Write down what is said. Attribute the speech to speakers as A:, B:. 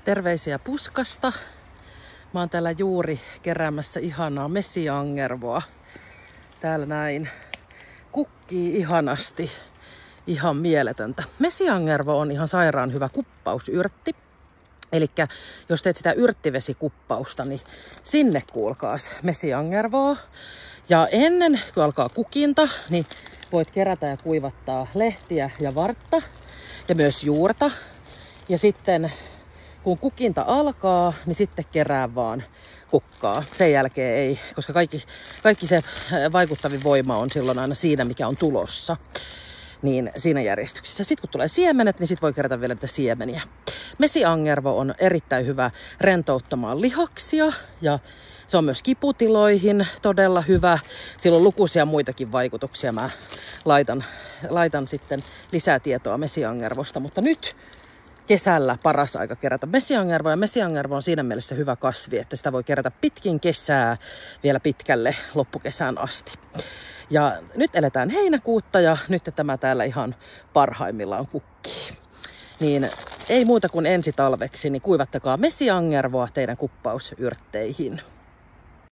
A: Terveisiä Puskasta. Mä oon täällä juuri keräämässä ihanaa mesiangervoa. Täällä näin kukkii ihanasti. Ihan mieletöntä. Mesiangervo on ihan sairaan hyvä kuppausyrtti. Elikkä jos teet sitä yrttivesikuppausta, niin sinne kuulkaas mesiangervoa. Ja ennen kuin alkaa kukinta, niin voit kerätä ja kuivattaa lehtiä ja vartta ja myös juurta. Ja sitten kun kukinta alkaa, niin sitten kerää vaan kukkaa. Sen jälkeen ei, koska kaikki se vaikuttavin voima on silloin aina siinä, mikä on tulossa. Niin siinä järjestyksessä. Sitten kun tulee siemenet, niin sitten voi kerätä vielä niitä siemeniä. Mesiangervo on erittäin hyvä rentouttamaan lihaksia ja se on myös kiputiloihin todella hyvä. Sillä on lukuisia muitakin vaikutuksia. Mä laitan sitten lisää tietoa mesiangervosta, mutta nyt kesällä paras aika kerätä mesiangervoa. Ja mesiangervo on siinä mielessä hyvä kasvi, että sitä voi kerätä pitkin kesää vielä pitkälle loppukesään asti. Ja nyt eletään heinäkuuta ja nyt tämä täällä ihan parhaimmillaan kukkii. Niin ei muuta kuin ensi talveksi, niin kuivattakaa mesiangervoa teidän kuppausyrtteihin.